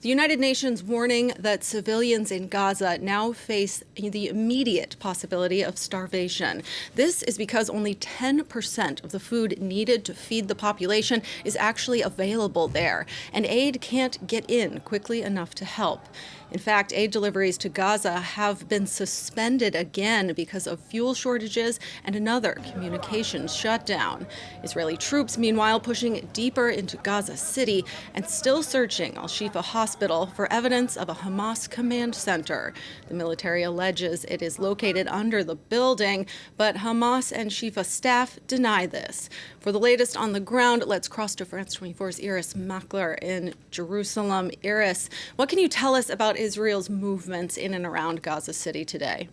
The United Nations warning that civilians in Gaza now face the immediate possibility of starvation. This is because only 10% of the food needed to feed the population is actually available there, and aid can't get in quickly enough to help. In fact, aid deliveries to Gaza have been suspended again because of fuel shortages and another communications shutdown. Israeli troops, meanwhile, pushing deeper into Gaza City and still searching Al-Shifa hospital for evidence of a Hamas command center. The military alleges it is located under the building, but Hamas and Shifa staff deny this. For the latest on the ground, let's cross to France 24's Irris Makler in Jerusalem. Irris, what can you tell us about Israel's movements in and around Gaza City today?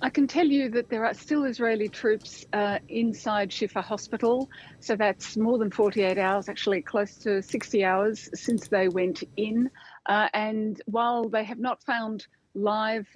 I can tell you that there are still Israeli troops inside Shifa hospital. So that's more than 48 hours, actually close to 60 hours since they went in. And while they have not found live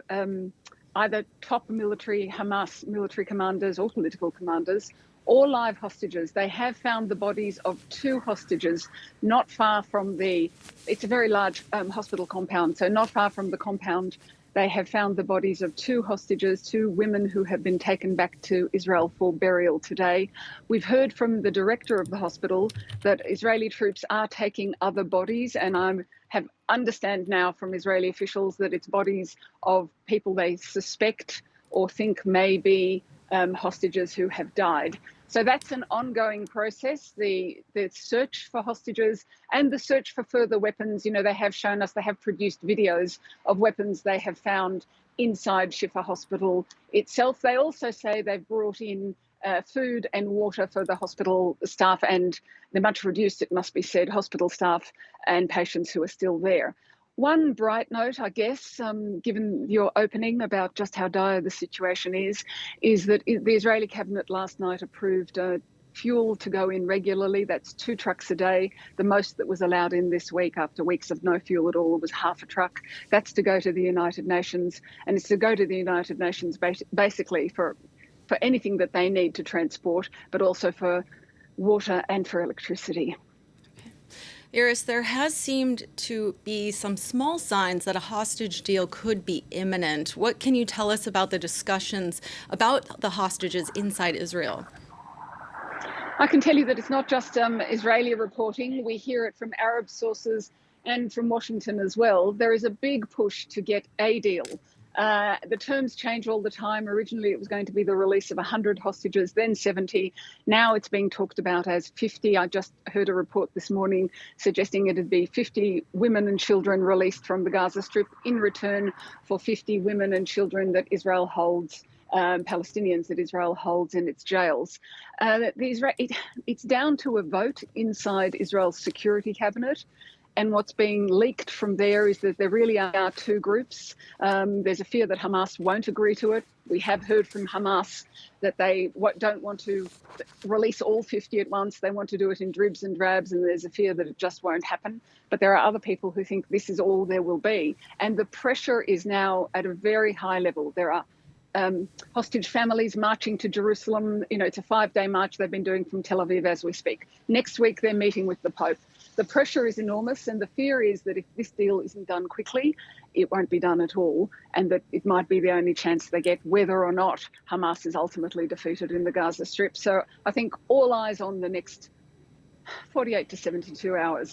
either top military Hamas military commanders or political commanders or live hostages, they have found the bodies of two hostages not far from it's a very large hospital compound, so not far from the compound. They have found the bodies of two hostages, two women who have been taken back to Israel for burial today. We've heard from the director of the hospital that Israeli troops are taking other bodies, and I have understand now from Israeli officials that it's bodies of people they suspect or think may be hostages who have died. So that's an ongoing process, the search for hostages and the search for further weapons. You know, they have shown us, they have produced videos of weapons they have found inside Shifa hospital itself. They also say they've brought in food and water for the hospital staff and the much reduced, it must be said, hospital staff and patients who are still there. One bright note, I guess, given your opening about just how dire the situation is that the Israeli cabinet last night approved fuel to go in regularly. That's 2 trucks a day. The most that was allowed in this week after weeks of no fuel at all was half a truck. That's to go to the United Nations, and it's to go to the United Nations basically for anything that they need to transport, but also for water and for electricity. Irris, there has seemed to be some small signs that a hostage deal could be imminent. What can you tell us about the discussions about the hostages inside Israel? I can tell you that it's not just Israeli reporting. We hear it from Arab sources and from Washington as well. There is a big push to get a deal. The terms change all the time. Originally, it was going to be the release of 100 hostages, then 70. Now it's being talked about as 50. I just heard a report this morning suggesting it'd be 50 women and children released from the Gaza Strip in return for 50 women and children that Israel holds, Palestinians that Israel holds in its jails. It's down to a vote inside Israel's security cabinet. And what's being leaked from there is that there really are two groups. There's a fear that Hamas won't agree to it. We have heard from Hamas that they don't want to release all 50 at once. They want to do it in dribs and drabs, and there's a fear that it just won't happen. But there are other people who think this is all there will be. And the pressure is now at a very high level. There are hostage families marching to Jerusalem. You know, it's a 5-day march they've been doing from Tel Aviv as we speak. Next week, they're meeting with the Pope. The pressure is enormous, and the fear is that if this deal isn't done quickly, it won't be done at all, and that it might be the only chance they get, whether or not Hamas is ultimately defeated in the Gaza Strip. So I think all eyes on the next 48 to 72 hours.